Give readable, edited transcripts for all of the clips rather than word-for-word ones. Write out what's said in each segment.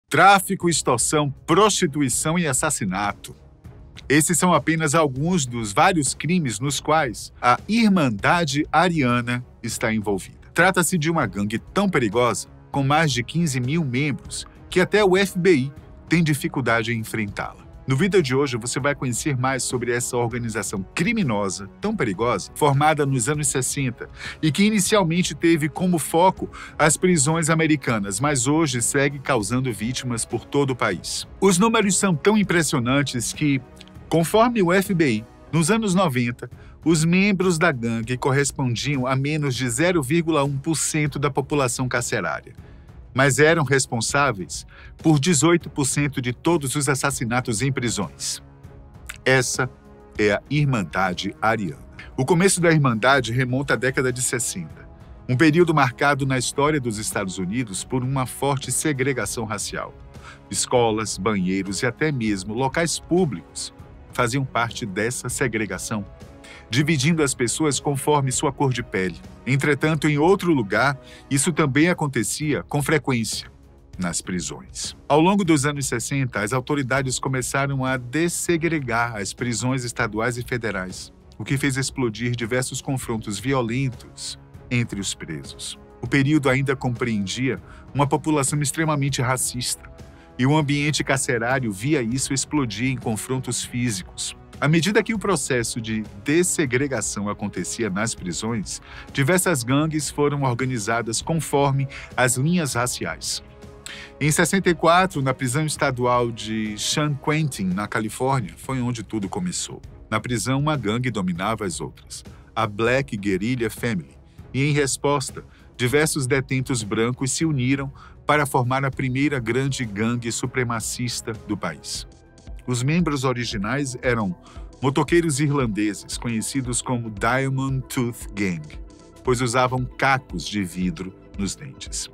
tráfico, extorsão, prostituição e assassinato. Esses são apenas alguns dos vários crimes nos quais a Irmandade Ariana está envolvida. Trata-se de uma gangue tão perigosa, com mais de 15 mil membros, que até o FBI tem dificuldade em enfrentá-la. No vídeo de hoje, você vai conhecer mais sobre essa organização criminosa, tão perigosa, formada nos anos 60 e que inicialmente teve como foco as prisões americanas, mas hoje segue causando vítimas por todo o país. Os números são tão impressionantes que, conforme o FBI, nos anos 90, os membros da gangue correspondiam a menos de 0,1% da população carcerária, mas eram responsáveis por 18% de todos os assassinatos em prisões. Essa é a Irmandade Ariana. O começo da Irmandade remonta à década de 60, um período marcado na história dos Estados Unidos por uma forte segregação racial. Escolas, banheiros e até mesmo locais públicos faziam parte dessa segregação, dividindo as pessoas conforme sua cor de pele. Entretanto, em outro lugar, isso também acontecia com frequência, nas prisões. Ao longo dos anos 60, as autoridades começaram a dessegregar as prisões estaduais e federais, o que fez explodir diversos confrontos violentos entre os presos. O período ainda compreendia uma população extremamente racista, e o ambiente carcerário via isso explodir em confrontos físicos. À medida que o processo de dessegregação acontecia nas prisões, diversas gangues foram organizadas conforme as linhas raciais. Em 64, na prisão estadual de San Quentin, na Califórnia, foi onde tudo começou. Na prisão, uma gangue dominava as outras, a Black Guerrilla Family, e em resposta, diversos detentos brancos se uniram para formar a primeira grande gangue supremacista do país. Os membros originais eram motoqueiros irlandeses, conhecidos como Diamond Tooth Gang, pois usavam cacos de vidro nos dentes.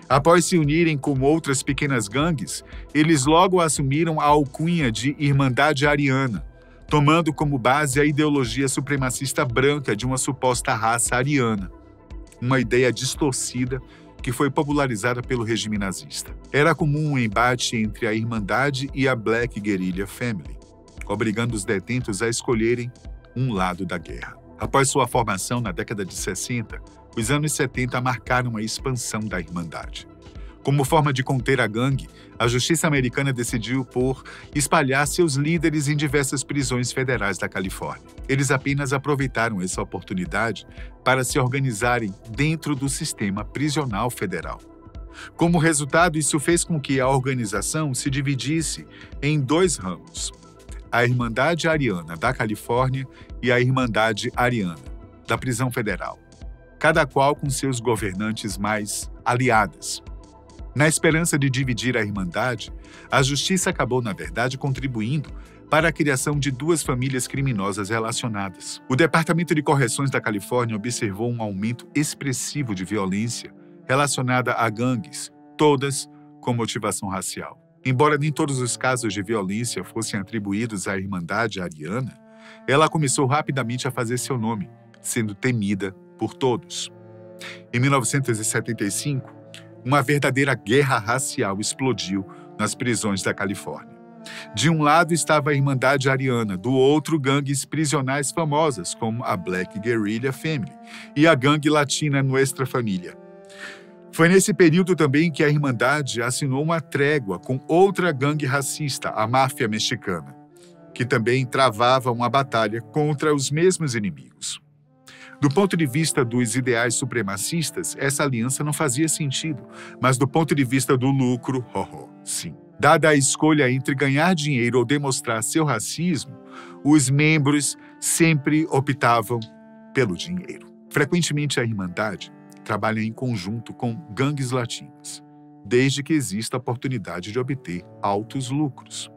Após se unirem com outras pequenas gangues, eles logo assumiram a alcunha de Irmandade Ariana, tomando como base a ideologia supremacista branca de uma suposta raça ariana, uma ideia distorcida que foi popularizada pelo regime nazista. Era comum um embate entre a Irmandade e a Black Guerrilla Family, obrigando os detentos a escolherem um lado da guerra. Após sua formação na década de 60, os anos 70 marcaram a expansão da Irmandade. Como forma de conter a gangue, a justiça americana decidiu por espalhar seus líderes em diversas prisões federais da Califórnia. Eles apenas aproveitaram essa oportunidade para se organizarem dentro do sistema prisional federal. Como resultado, isso fez com que a organização se dividisse em dois ramos: a Irmandade Ariana da Califórnia e a Irmandade Ariana da prisão federal, cada qual com seus governantes mais aliadas. Na esperança de dividir a Irmandade, a justiça acabou, na verdade, contribuindo para a criação de duas famílias criminosas relacionadas. O Departamento de Correções da Califórnia observou um aumento expressivo de violência relacionada a gangues, todas com motivação racial. Embora nem todos os casos de violência fossem atribuídos à Irmandade Ariana, ela começou rapidamente a fazer seu nome, sendo temida por todos. Em 1975, uma verdadeira guerra racial explodiu nas prisões da Califórnia. De um lado estava a Irmandade Ariana, do outro gangues prisionais famosas como a Black Guerrilla Family e a gangue latina Nuestra Família. Foi nesse período também que a Irmandade assinou uma trégua com outra gangue racista, a Máfia Mexicana, que também travava uma batalha contra os mesmos inimigos. Do ponto de vista dos ideais supremacistas, essa aliança não fazia sentido, mas do ponto de vista do lucro, sim. Dada a escolha entre ganhar dinheiro ou demonstrar seu racismo, os membros sempre optavam pelo dinheiro. Frequentemente, a Irmandade trabalha em conjunto com gangues latinas, desde que exista a oportunidade de obter altos lucros.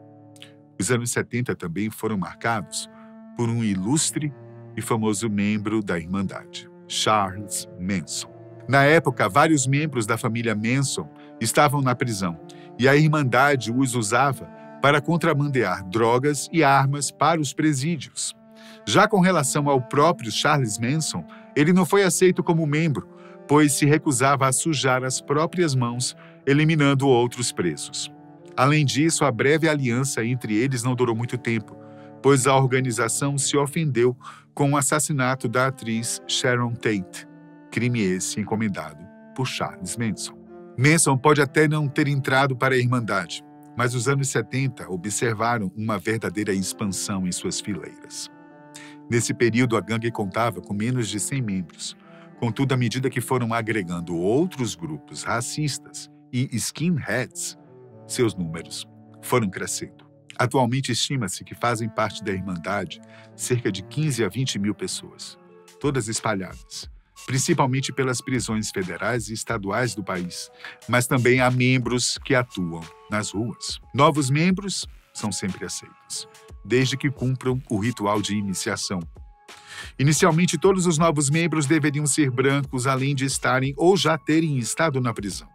Os anos 70 também foram marcados por um ilustre e famoso membro da Irmandade, Charles Manson. Na época, vários membros da família Manson estavam na prisão e a Irmandade os usava para contrabandear drogas e armas para os presídios. Já com relação ao próprio Charles Manson, ele não foi aceito como membro, pois se recusava a sujar as próprias mãos eliminando outros presos. Além disso, a breve aliança entre eles não durou muito tempo, pois a organização se ofendeu com o assassinato da atriz Sharon Tate, crime esse encomendado por Charles Manson. Manson pode até não ter entrado para a Irmandade, mas os anos 70 observaram uma verdadeira expansão em suas fileiras. Nesse período, a gangue contava com menos de 100 membros. Contudo, à medida que foram agregando outros grupos racistas e skinheads, seus números foram crescendo. Atualmente, estima-se que fazem parte da Irmandade cerca de 15 a 20 mil pessoas, todas espalhadas, principalmente pelas prisões federais e estaduais do país, mas também há membros que atuam nas ruas. Novos membros são sempre aceitos, desde que cumpram o ritual de iniciação. Inicialmente, todos os novos membros deveriam ser brancos, além de estarem ou já terem estado na prisão.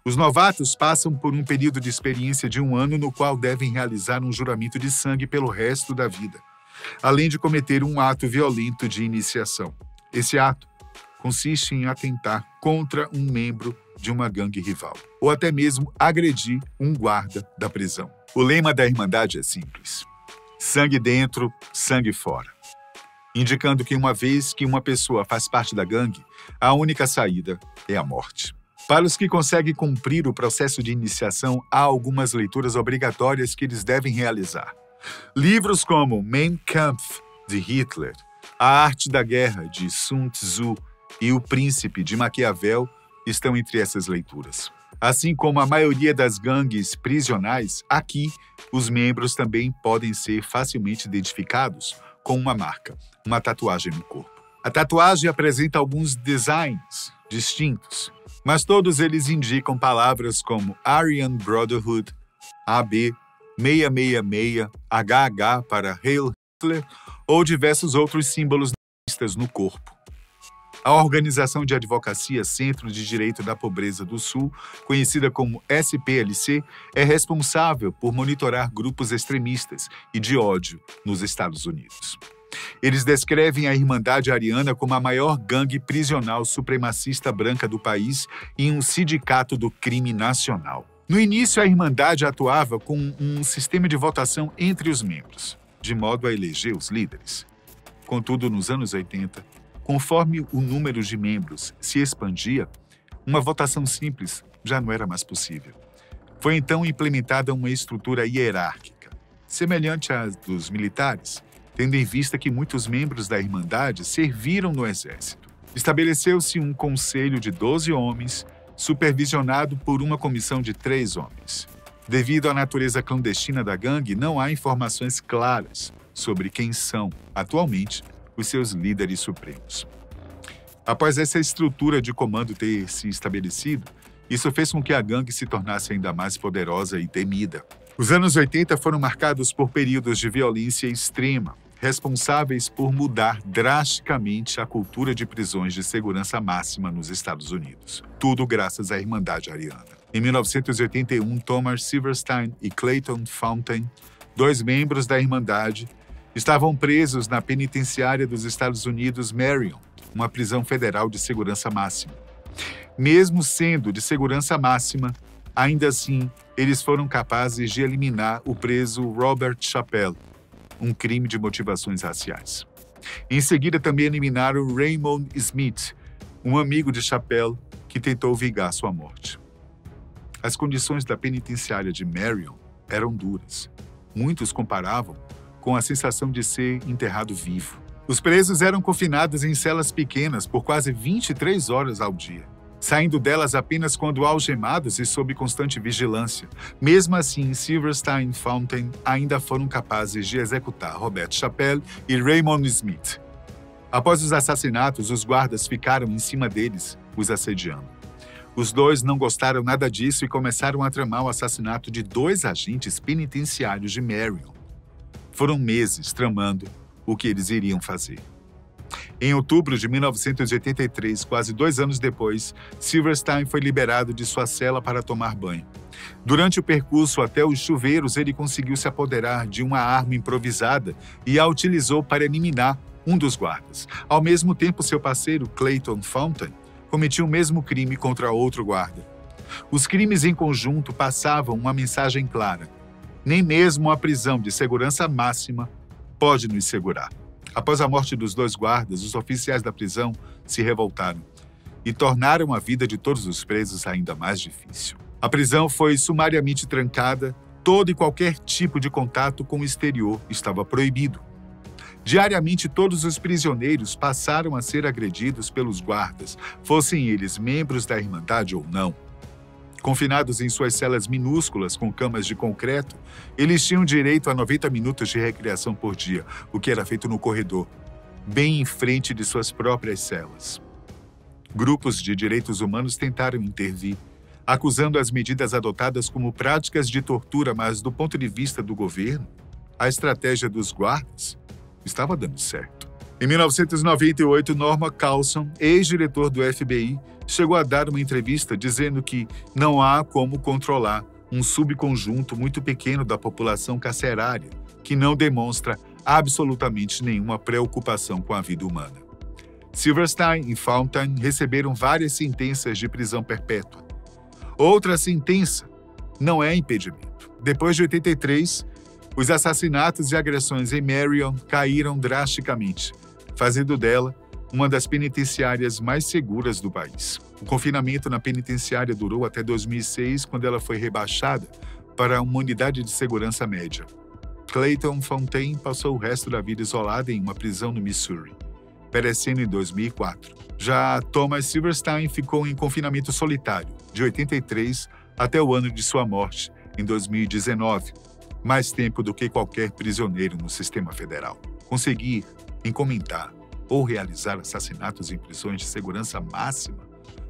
Os novatos passam por um período de experiência de 1 ano no qual devem realizar um juramento de sangue pelo resto da vida, além de cometer um ato violento de iniciação. Esse ato consiste em atentar contra um membro de uma gangue rival, ou até mesmo agredir um guarda da prisão. O lema da Irmandade é simples: sangue dentro, sangue fora, indicando que uma vez que uma pessoa faz parte da gangue, a única saída é a morte. Para os que conseguem cumprir o processo de iniciação, há algumas leituras obrigatórias que eles devem realizar. Livros como Mein Kampf, de Hitler, A Arte da Guerra, de Sun Tzu e O Príncipe, de Maquiavel, estão entre essas leituras. Assim como a maioria das gangues prisionais, aqui os membros também podem ser facilmente identificados com uma marca, uma tatuagem no corpo. A tatuagem apresenta alguns designs distintos, mas todos eles indicam palavras como Aryan Brotherhood, AB, 666, HH para Heil Hitler ou diversos outros símbolos nazistas no corpo. A Organização de Advocacia Centro de Direito da Pobreza do Sul, conhecida como SPLC, é responsável por monitorar grupos extremistas e de ódio nos Estados Unidos. Eles descrevem a Irmandade Ariana como a maior gangue prisional supremacista branca do país e um sindicato do crime nacional. No início, a Irmandade atuava com um sistema de votação entre os membros, de modo a eleger os líderes. Contudo, nos anos 80, conforme o número de membros se expandia, uma votação simples já não era mais possível. Foi então implementada uma estrutura hierárquica, semelhante à dos militares, tendo em vista que muitos membros da Irmandade serviram no Exército. Estabeleceu-se um conselho de 12 homens, supervisionado por uma comissão de 3 homens. Devido à natureza clandestina da gangue, não há informações claras sobre quem são, atualmente, os seus líderes supremos. Após essa estrutura de comando ter se estabelecido, isso fez com que a gangue se tornasse ainda mais poderosa e temida. Os anos 80 foram marcados por períodos de violência extrema, responsáveis por mudar drasticamente a cultura de prisões de segurança máxima nos Estados Unidos. Tudo graças à Irmandade Ariana. Em 1981, Thomas Silverstein e Clayton Fountain, 2 membros da Irmandade, estavam presos na penitenciária dos Estados Unidos Marion, uma prisão federal de segurança máxima. Mesmo sendo de segurança máxima, ainda assim, eles foram capazes de eliminar o preso Robert Chappelle, um crime de motivações raciais. Em seguida, também eliminaram Raymond Smith, um amigo de Chappelle que tentou vingar sua morte. As condições da penitenciária de Marion eram duras. Muitos comparavam com a sensação de ser enterrado vivo. Os presos eram confinados em celas pequenas por quase 23 horas ao dia, saindo delas apenas quando algemados e sob constante vigilância. Mesmo assim, Silverstein e Fountain ainda foram capazes de executar Robert Chappelle e Raymond Smith. Após os assassinatos, os guardas ficaram em cima deles, os assediando. Os 2 não gostaram nada disso e começaram a tramar o assassinato de 2 agentes penitenciários de Marion. Foram meses tramando o que eles iriam fazer. Em outubro de 1983, quase 2 anos depois, Silverstein foi liberado de sua cela para tomar banho. Durante o percurso até os chuveiros, ele conseguiu se apoderar de uma arma improvisada e a utilizou para eliminar um dos guardas. Ao mesmo tempo, seu parceiro, Clayton Fountain, cometia o mesmo crime contra outro guarda. Os crimes em conjunto passavam uma mensagem clara: nem mesmo a prisão de segurança máxima pode nos segurar. Após a morte dos 2 guardas, os oficiais da prisão se revoltaram e tornaram a vida de todos os presos ainda mais difícil. A prisão foi sumariamente trancada, todo e qualquer tipo de contato com o exterior estava proibido. Diariamente, todos os prisioneiros passaram a ser agredidos pelos guardas, fossem eles membros da Irmandade ou não. Confinados em suas celas minúsculas com camas de concreto, eles tinham direito a 90 minutos de recreação por dia, o que era feito no corredor, bem em frente de suas próprias celas. Grupos de direitos humanos tentaram intervir, acusando as medidas adotadas como práticas de tortura, mas, do ponto de vista do governo, a estratégia dos guardas estava dando certo. Em 1998, Norman Coulson, ex-diretor do FBI, chegou a dar uma entrevista dizendo que não há como controlar um subconjunto muito pequeno da população carcerária que não demonstra absolutamente nenhuma preocupação com a vida humana. Silverstein e Fountain receberam várias sentenças de prisão perpétua. Outra sentença não é impedimento. Depois de 83, os assassinatos e agressões em Marion caíram drasticamente, fazendo dela uma das penitenciárias mais seguras do país. O confinamento na penitenciária durou até 2006, quando ela foi rebaixada para uma unidade de segurança média. Clayton Fontaine passou o resto da vida isolada em uma prisão no Missouri, perecendo em 2004. Já Thomas Silverstein ficou em confinamento solitário, de 83 até o ano de sua morte, em 2019, mais tempo do que qualquer prisioneiro no sistema federal. Conseguir encomendar ou realizar assassinatos em prisões de segurança máxima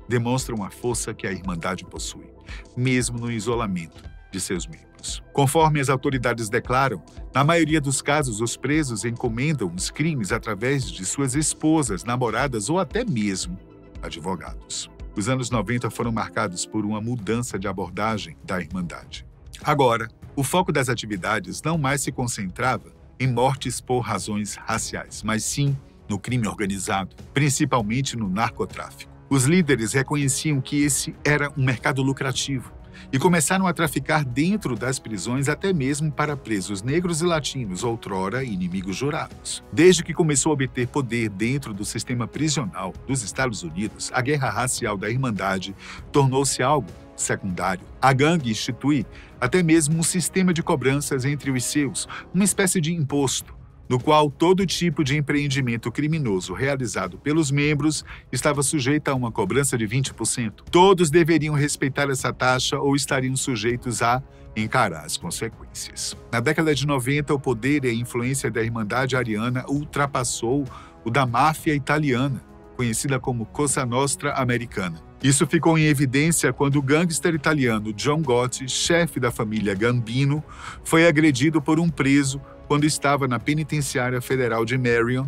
demonstra uma força que a Irmandade possui, mesmo no isolamento de seus membros. Conforme as autoridades declaram, na maioria dos casos, os presos encomendam os crimes através de suas esposas, namoradas ou até mesmo advogados. Os anos 90 foram marcados por uma mudança de abordagem da Irmandade. Agora, o foco das atividades não mais se concentrava em mortes por razões raciais, mas sim no crime organizado, principalmente no narcotráfico. Os líderes reconheciam que esse era um mercado lucrativo e começaram a traficar dentro das prisões até mesmo para presos negros e latinos, outrora inimigos jurados. Desde que começou a obter poder dentro do sistema prisional dos Estados Unidos, a guerra racial da Irmandade tornou-se algo secundário. A gangue institui até mesmo um sistema de cobranças entre os seus, uma espécie de imposto, no qual todo tipo de empreendimento criminoso realizado pelos membros estava sujeito a uma cobrança de 20%. Todos deveriam respeitar essa taxa ou estariam sujeitos a encarar as consequências. Na década de 90, o poder e a influência da Irmandade Ariana ultrapassou o da máfia italiana, conhecida como Cosa Nostra Americana. Isso ficou em evidência quando o gangster italiano John Gotti, chefe da família Gambino, foi agredido por um preso quando estava na penitenciária federal de Marion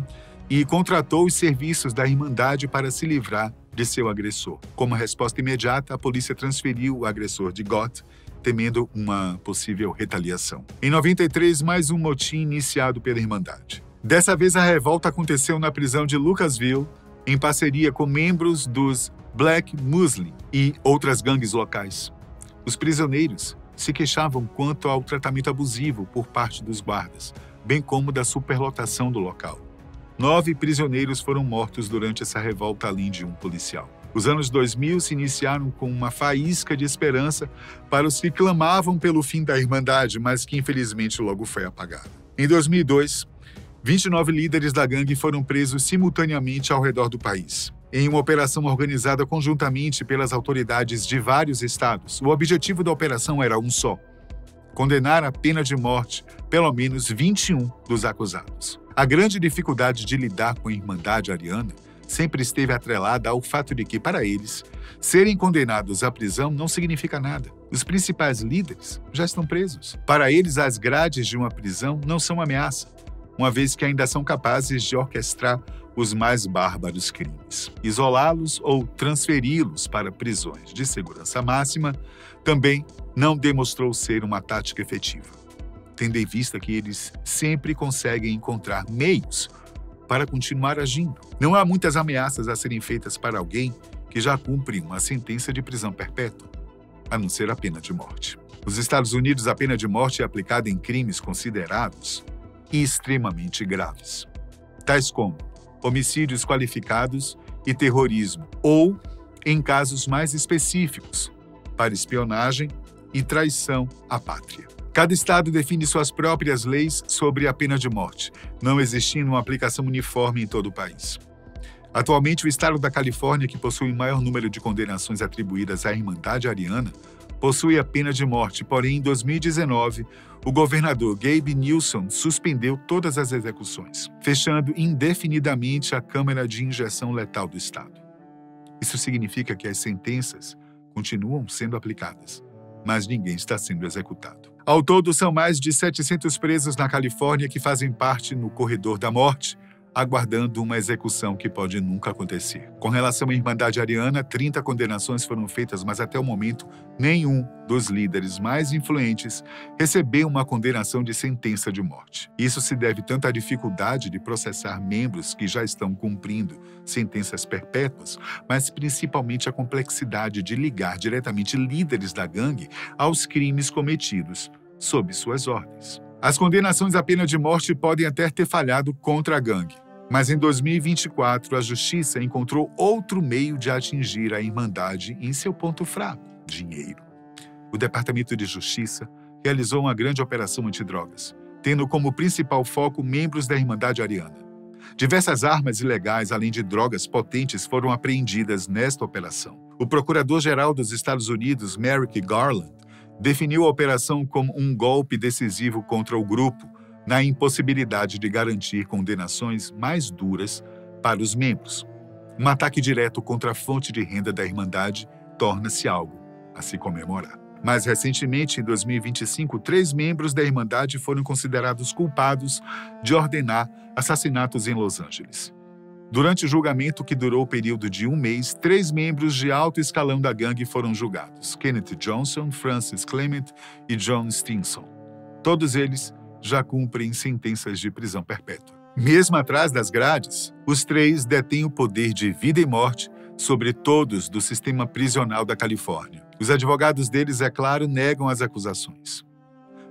e contratou os serviços da Irmandade para se livrar de seu agressor. Como resposta imediata, a polícia transferiu o agressor de Gotti, temendo uma possível retaliação. Em 93, mais um motim iniciado pela Irmandade. Dessa vez, a revolta aconteceu na prisão de Lucasville, em parceria com membros dos Black Muslim e outras gangues locais. Os prisioneiros se queixavam quanto ao tratamento abusivo por parte dos guardas, bem como da superlotação do local. 9 prisioneiros foram mortos durante essa revolta, além de um policial. Os anos 2000 se iniciaram com uma faísca de esperança para os que clamavam pelo fim da Irmandade, mas que infelizmente logo foi apagada. Em 2002, 29 líderes da gangue foram presos simultaneamente ao redor do país, em uma operação organizada conjuntamente pelas autoridades de vários estados. O objetivo da operação era um só: condenar à pena de morte pelo menos 21 dos acusados. A grande dificuldade de lidar com a Irmandade Ariana sempre esteve atrelada ao fato de que, para eles, serem condenados à prisão não significa nada. Os principais líderes já estão presos. Para eles, as grades de uma prisão não são ameaça, uma vez que ainda são capazes de orquestrar os mais bárbaros crimes. Isolá-los ou transferi-los para prisões de segurança máxima também não demonstrou ser uma tática efetiva, tendo em vista que eles sempre conseguem encontrar meios para continuar agindo. Não há muitas ameaças a serem feitas para alguém que já cumpre uma sentença de prisão perpétua. a não ser a pena de morte. Nos Estados Unidos, a pena de morte é aplicada em crimes considerados extremamente graves, tais como homicídios qualificados e terrorismo, ou, em casos mais específicos, para espionagem e traição à pátria. Cada estado define suas próprias leis sobre a pena de morte, não existindo uma aplicação uniforme em todo o país. Atualmente, o estado da Califórnia, que possui o maior número de condenações atribuídas à Irmandade Ariana, possui a pena de morte, porém, em 2019, o governador Gabe Newsom suspendeu todas as execuções, fechando indefinidamente a câmara de injeção letal do estado. Isso significa que as sentenças continuam sendo aplicadas, mas ninguém está sendo executado. Ao todo, são mais de 700 presos na Califórnia que fazem parte no corredor da morte, aguardando uma execução que pode nunca acontecer. Com relação à Irmandade Ariana, 30 condenações foram feitas, mas até o momento, nenhum dos líderes mais influentes recebeu uma condenação de sentença de morte. Isso se deve tanto à dificuldade de processar membros que já estão cumprindo sentenças perpétuas, mas principalmente à complexidade de ligar diretamente líderes da gangue aos crimes cometidos sob suas ordens. As condenações à pena de morte podem até ter falhado contra a gangue, mas em 2024 a justiça encontrou outro meio de atingir a Irmandade em seu ponto fraco: dinheiro. O Departamento de Justiça realizou uma grande operação antidrogas, tendo como principal foco membros da Irmandade Ariana. Diversas armas ilegais, além de drogas potentes, foram apreendidas nesta operação. O Procurador-Geral dos Estados Unidos, Merrick Garland, definiu a operação como um golpe decisivo contra o grupo, na impossibilidade de garantir condenações mais duras para os membros. Um ataque direto contra a fonte de renda da Irmandade torna-se algo a se comemorar. Mais recentemente, em 2025, 3 membros da Irmandade foram considerados culpados de ordenar assassinatos em Los Angeles. Durante o julgamento, que durou o período de 1 mês, 3 membros de alto escalão da gangue foram julgados: Kenneth Johnson, Francis Clement e John Stinson. Todos eles já cumprem sentenças de prisão perpétua. Mesmo atrás das grades, os 3 detêm o poder de vida e morte sobre todos do sistema prisional da Califórnia. Os advogados deles, é claro, negam as acusações.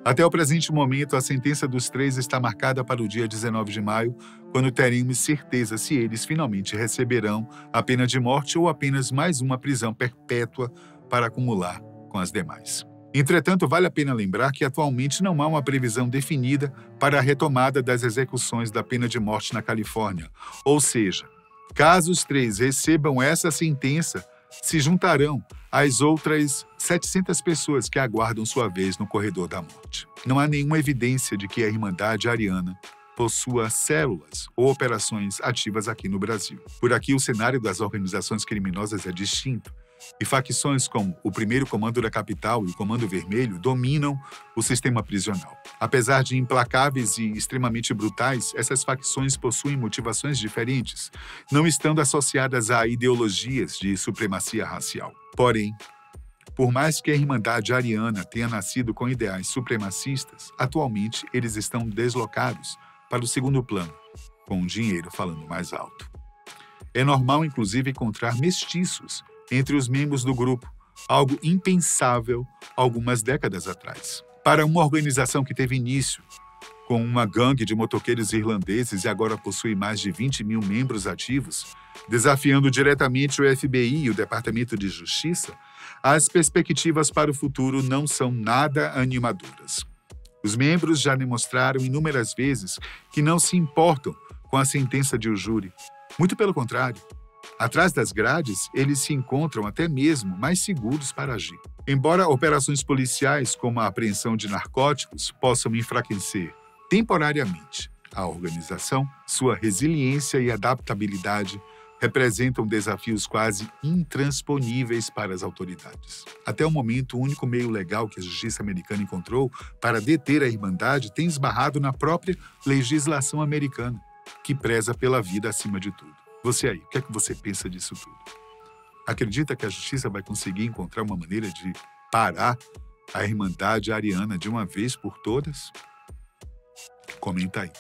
Até o presente momento, a sentença dos 3 está marcada para o dia 19 de maio, quando teremos certeza se eles finalmente receberão a pena de morte ou apenas mais uma prisão perpétua para acumular com as demais. Entretanto, vale a pena lembrar que atualmente não há uma previsão definida para a retomada das execuções da pena de morte na Califórnia. Ou seja, caso os 3 recebam essa sentença, se juntarão às outras 700 pessoas que aguardam sua vez no corredor da morte. Não há nenhuma evidência de que a Irmandade Ariana possua células ou operações ativas aqui no Brasil. Por aqui, o cenário das organizações criminosas é distinto, e facções como o Primeiro Comando da Capital e o Comando Vermelho dominam o sistema prisional. Apesar de implacáveis e extremamente brutais, essas facções possuem motivações diferentes, não estando associadas a ideologias de supremacia racial. Porém, por mais que a Irmandade Ariana tenha nascido com ideais supremacistas, atualmente eles estão deslocados para o segundo plano, com o dinheiro falando mais alto. É normal, inclusive, encontrar mestiços entre os membros do grupo, algo impensável algumas décadas atrás. Para uma organização que teve início com uma gangue de motoqueiros irlandeses e agora possui mais de 20 mil membros ativos, desafiando diretamente o FBI e o Departamento de Justiça, as perspectivas para o futuro não são nada animadoras. Os membros já demonstraram inúmeras vezes que não se importam com a sentença de júri. Muito pelo contrário. Atrás das grades, eles se encontram até mesmo mais seguros para agir. Embora operações policiais como a apreensão de narcóticos possam enfraquecer temporariamente a organização, sua resiliência e adaptabilidade representam desafios quase intransponíveis para as autoridades. Até o momento, o único meio legal que a justiça americana encontrou para deter a Irmandade tem esbarrado na própria legislação americana, que preza pela vida acima de tudo. Você aí, o que é que você pensa disso tudo? Acredita que a justiça vai conseguir encontrar uma maneira de parar a Irmandade Ariana de uma vez por todas? Comenta aí.